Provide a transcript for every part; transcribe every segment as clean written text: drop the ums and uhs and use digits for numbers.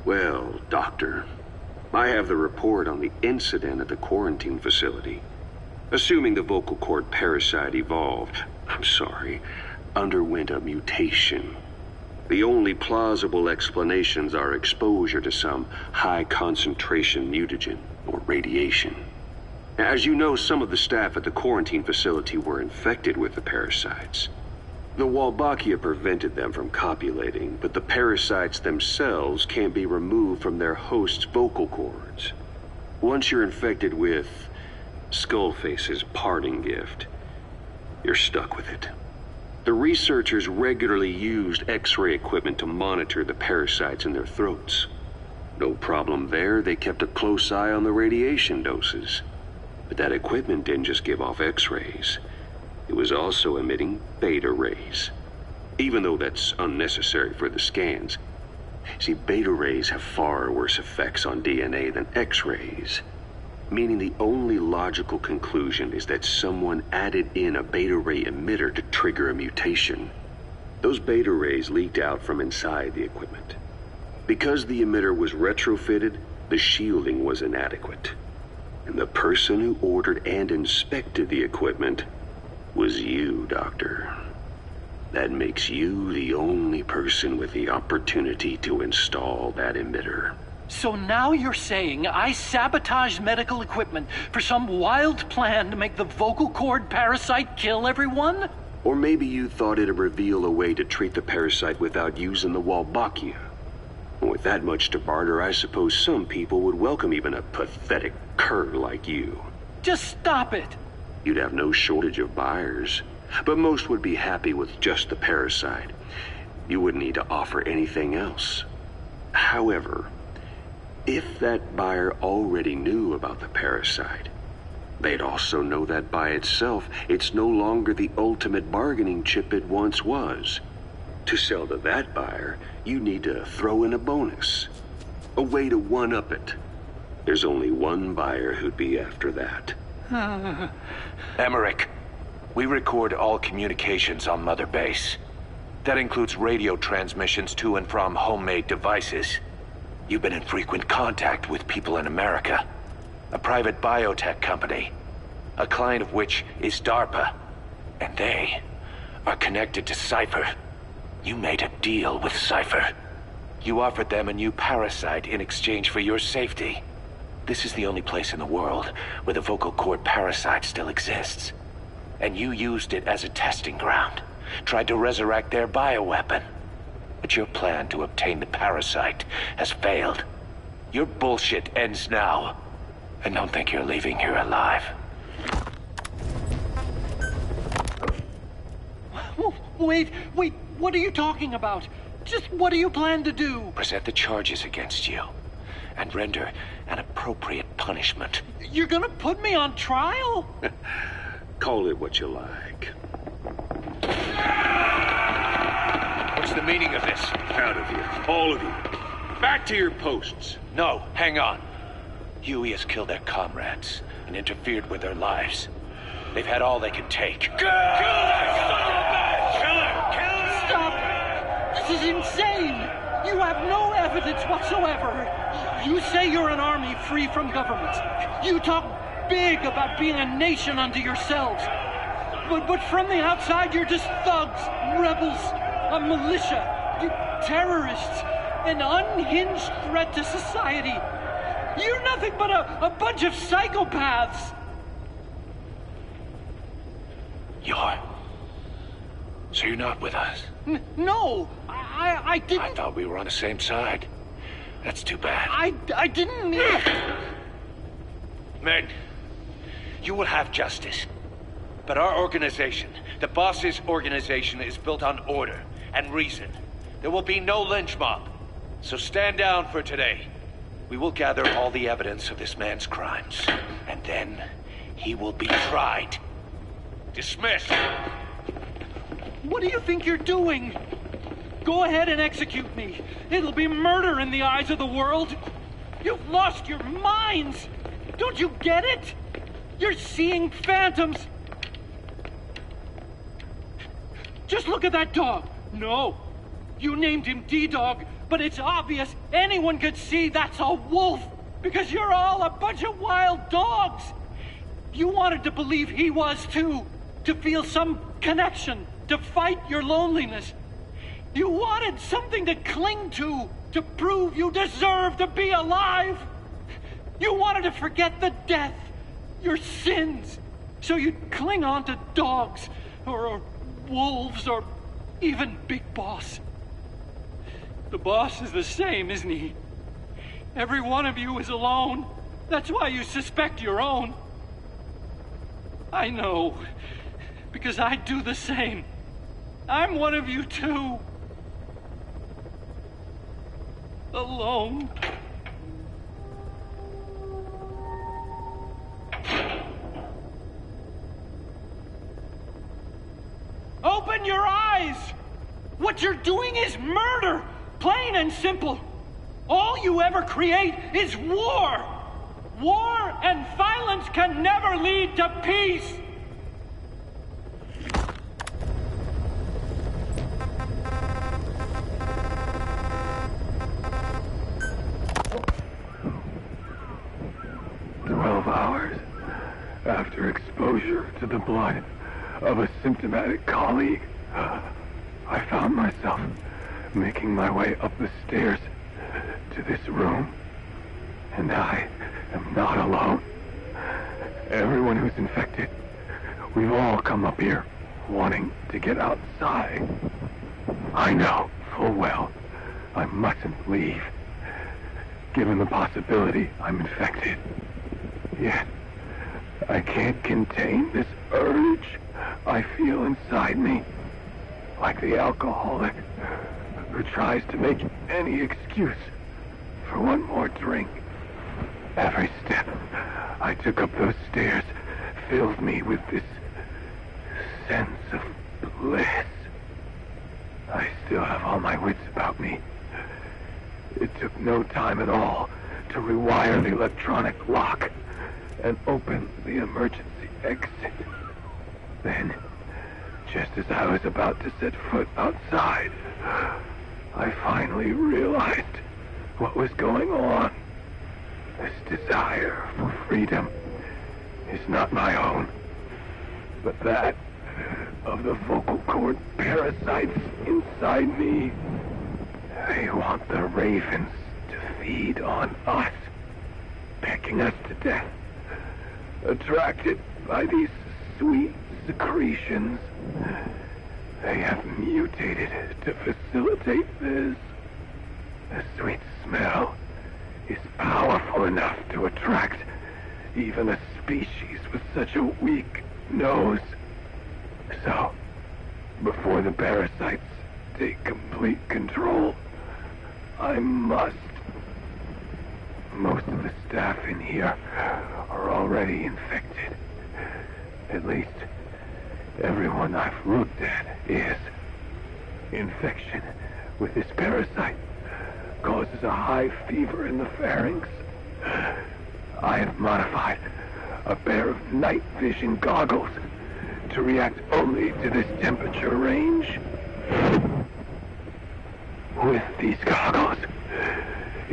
Well, Doctor, I have the report on the incident at the quarantine facility. Assuming the vocal cord parasite underwent a mutation. The only plausible explanations are exposure to some high-concentration mutagen or radiation. As you know, some of the staff at the quarantine facility were infected with the parasites. The Wolbachia prevented them from copulating, but the parasites themselves can't be removed from their host's vocal cords. Once you're infected with Skullface's parting gift, you're stuck with it. The researchers regularly used X-ray equipment to monitor the parasites in their throats. No problem there, they kept a close eye on the radiation doses. But that equipment didn't just give off X-rays. It was also emitting beta rays. Even though that's unnecessary for the scans. See, beta rays have far worse effects on DNA than X-rays. Meaning the only logical conclusion is that someone added in a beta ray emitter to trigger a mutation. Those beta rays leaked out from inside the equipment. Because the emitter was retrofitted, the shielding was inadequate. And the person who ordered and inspected the equipment was you, Doctor. That makes you the only person with the opportunity to install that emitter. So now you're saying I sabotaged medical equipment for some wild plan to make the vocal cord parasite kill everyone? Or maybe you thought it'd reveal a way to treat the parasite without using the Wolbachia. With that much to barter, I suppose some people would welcome even a pathetic cur like you. Just stop it! You'd have no shortage of buyers, but most would be happy with just the parasite. You wouldn't need to offer anything else. However, if that buyer already knew about the parasite, they'd also know that by itself, it's no longer the ultimate bargaining chip it once was. To sell to that buyer, you need to throw in a bonus. A way to one-up it. There's only one buyer who'd be after that. Emmerich, we record all communications on Mother Base. That includes radio transmissions to and from homemade devices. You've been in frequent contact with people in America. A private biotech company. A client of which is DARPA. And they are connected to Cypher. You made a deal with Cypher. You offered them a new parasite in exchange for your safety. This is the only place in the world where the vocal cord parasite still exists. And you used it as a testing ground. Tried to resurrect their bioweapon. But your plan to obtain the parasite has failed. Your bullshit ends now. And don't think you're leaving here alive. Wait, what are you talking about? Just what do you plan to do? Present the charges against you. And render an appropriate punishment. You're gonna put me on trial? Call it what you like. What's the meaning of this? Out of here, all of you. Back to your posts. No, hang on. Huey has killed their comrades and interfered with their lives. They've had all they could take. Kill that son of a bitch! Kill her! Stop! This is insane! You have no evidence whatsoever. You say you're an army free from government. You talk big about being a nation unto yourselves. But from the outside, you're just thugs, rebels, a militia, terrorists, an unhinged threat to society. You're nothing but a bunch of psychopaths. So you're not with us? No, I didn't... I thought we were on the same side. That's too bad. I didn't mean... Men, you will have justice. But our organization, the boss's organization, is built on order and reason. There will be no lynch mob. So stand down for today. We will gather all the evidence of this man's crimes. And then he will be tried. Dismissed. What do you think you're doing? Go ahead and execute me. It'll be murder in the eyes of the world. You've lost your minds. Don't you get it? You're seeing phantoms. Just look at that dog. No. You named him D-Dog, but it's obvious anyone could see that's a wolf, because you're all a bunch of wild dogs. You wanted to believe he was too, to feel some connection, to fight your loneliness. You wanted something to cling to prove you deserve to be alive. You wanted to forget the death, your sins, so you'd cling on to dogs, or wolves, or even Big Boss. The boss is the same, isn't he? Every one of you is alone. That's why you suspect your own. I know, because I do the same. I'm one of you too. Alone. Open your eyes! What you're doing is murder! Plain and simple. All you ever create is war. War and violence can never lead to peace. Hours after exposure to the blood of a symptomatic colleague, I found myself making my way up the stairs to this room. And I am not alone. Everyone who's infected, we've all come up here wanting to get outside. I know full well I mustn't leave, given the possibility I'm infected. Yet, I can't contain this urge I feel inside me, like the alcoholic who tries to make any excuse for one more drink. Every step I took up those stairs filled me with this sense of bliss. I still have all my wits about me. It took no time at all to rewire the electronic lock and open the emergency exit. Then, just as I was about to set foot outside, I finally realized what was going on. This desire for freedom is not my own, but that of the vocal cord parasites inside me. They want the ravens to feed on us, pecking us to death. Attracted by these sweet secretions, they have mutated to facilitate this. The sweet smell is powerful enough to attract even a species with such a weak nose. So, before the parasites take complete control, I must. Most of the staff in here are already infected. At least, everyone I've looked at is. Infection with this parasite causes a high fever in the pharynx. I have modified a pair of night vision goggles to react only to this temperature range. With these goggles,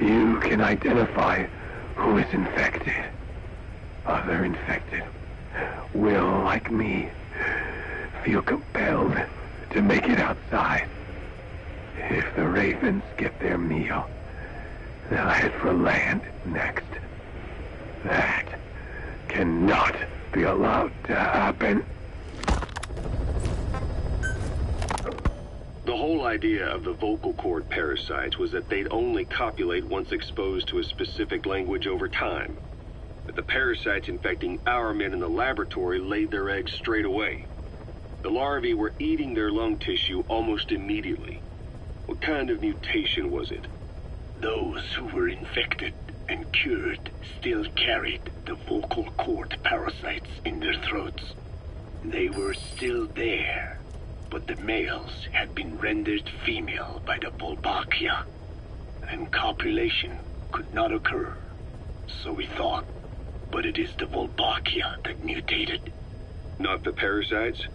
you can identify who is infected. Other infected will, like me, feel compelled to make it outside. If the ravens get their meal, they'll head for land next. That cannot be allowed to happen. The whole idea of the vocal cord parasites was that they'd only copulate once exposed to a specific language over time. But the parasites infecting our men in the laboratory laid their eggs straight away. The larvae were eating their lung tissue almost immediately. What kind of mutation was it? Those who were infected and cured still carried the vocal cord parasites in their throats. They were still there, but the males had been rendered female by the Wolbachia, and copulation could not occur. So we thought, but it is the Wolbachia that mutated. Not the parasites?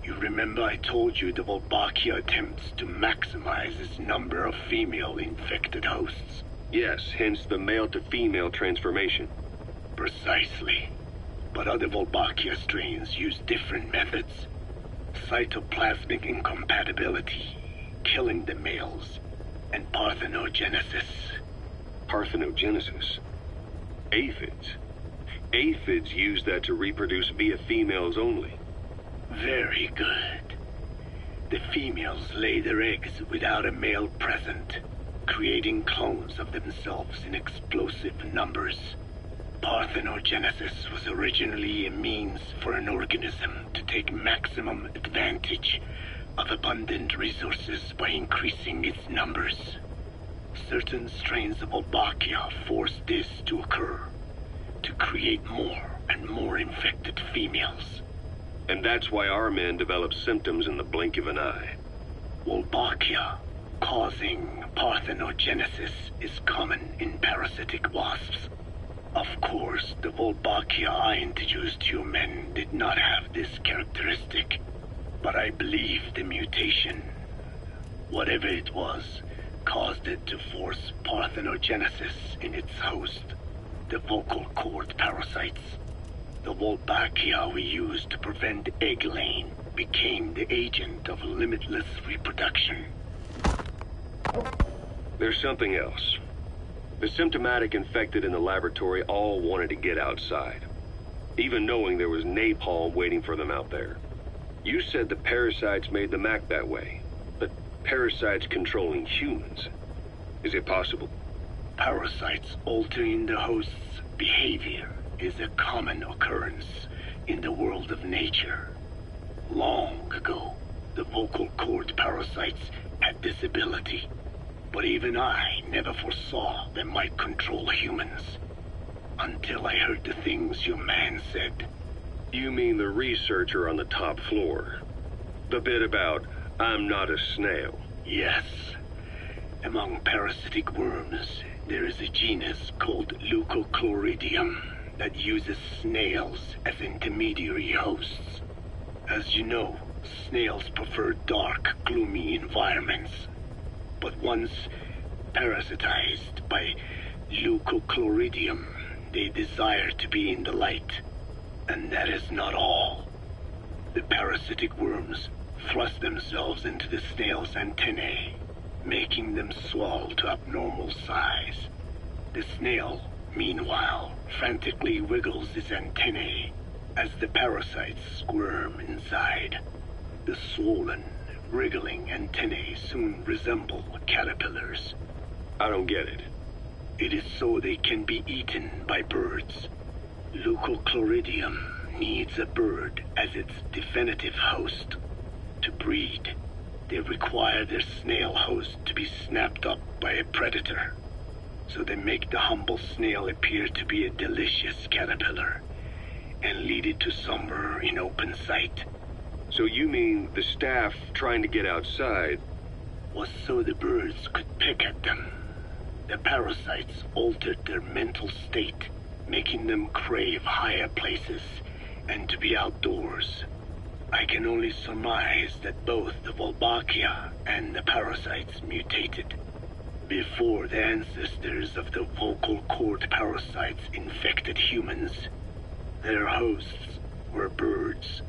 You remember I told you the Wolbachia attempts to maximize its number of female infected hosts? Yes, hence the male-to-female transformation. Precisely. But other Wolbachia strains use different methods. Cytoplasmic incompatibility, killing the males, and parthenogenesis. Parthenogenesis? Aphids? Aphids use that to reproduce via females only. Very good. The females lay their eggs without a male present, creating clones of themselves in explosive numbers. Parthenogenesis was originally a means for an organism to take maximum advantage of abundant resources by increasing its numbers. Certain strains of Wolbachia force this to occur, to create more and more infected females. And that's why our men develop symptoms in the blink of an eye. Wolbachia, causing parthenogenesis, is common in parasitic wasps. Of course, the Wolbachia I introduced to you men did not have this characteristic, but I believe the mutation, whatever it was, caused it to force parthenogenesis in its host, the vocal cord parasites. The Wolbachia we used to prevent egg laying became the agent of limitless reproduction. There's something else. The symptomatic infected in the laboratory all wanted to get outside, even knowing there was napalm waiting for them out there. You said the parasites made them act that way, but parasites controlling humans. Is it possible? Parasites altering the host's behavior is a common occurrence in the world of nature. Long ago, the vocal cord parasites had this ability, but even I never foresaw they might control humans. Until I heard the things your man said. You mean the researcher on the top floor? The bit about, I'm not a snail. Yes. Among parasitic worms, there is a genus called Leucochloridium that uses snails as intermediary hosts. As you know, snails prefer dark, gloomy environments. But once parasitized by Leucochloridium, they desire to be in the light. And that is not all. The parasitic worms thrust themselves into the snail's antennae, making them swell to abnormal size. The snail, meanwhile, frantically wiggles its antennae as the parasites squirm inside. The swollen, wriggling antennae soon resemble caterpillars. I don't get it. It is so they can be eaten by birds. Leucochloridium needs a bird as its definitive host. To breed, they require their snail host to be snapped up by a predator. So they make the humble snail appear to be a delicious caterpillar and lead it to somewhere in open sight. So you mean the staff trying to get outside was so the birds could pick at them. The parasites altered their mental state, making them crave higher places and to be outdoors. I can only surmise that both the Wolbachia and the parasites mutated before the ancestors of the vocal cord parasites infected humans. Their hosts were birds.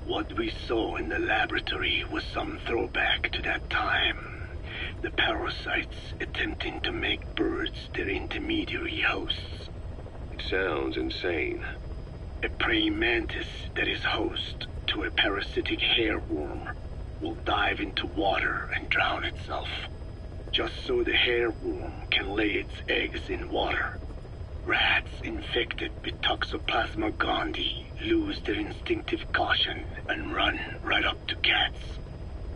What we saw in the laboratory was some throwback to that time. The parasites attempting to make birds their intermediary hosts. It sounds insane. A praying mantis that is host to a parasitic hairworm will dive into water and drown itself, just so the hairworm can lay its eggs in water. Rats infected with Toxoplasma gondii lose their instinctive caution and run right up to cats.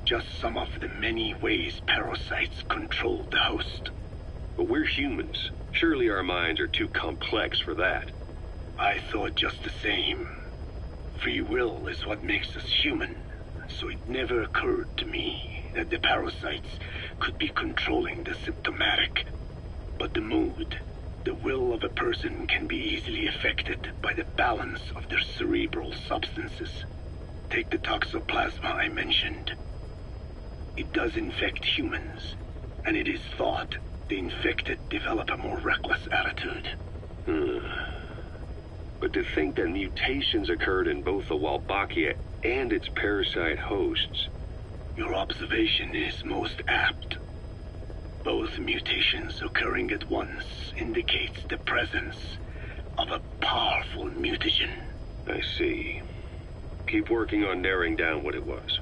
Just some of the many ways parasites control the host. But we're humans. Surely our minds are too complex for that. I thought just the same. Free will is what makes us human, so it never occurred to me that the parasites could be controlling the symptomatic. But the mood, the will of a person can be easily affected by the balance of their cerebral substances. Take the toxoplasma I mentioned. It does infect humans, and it is thought the infected develop a more reckless attitude. But to think that mutations occurred in both the Wolbachia and its parasite hosts... Your observation is most apt. Both mutations occurring at once indicates the presence of a powerful mutagen. I see. Keep working on narrowing down what it was.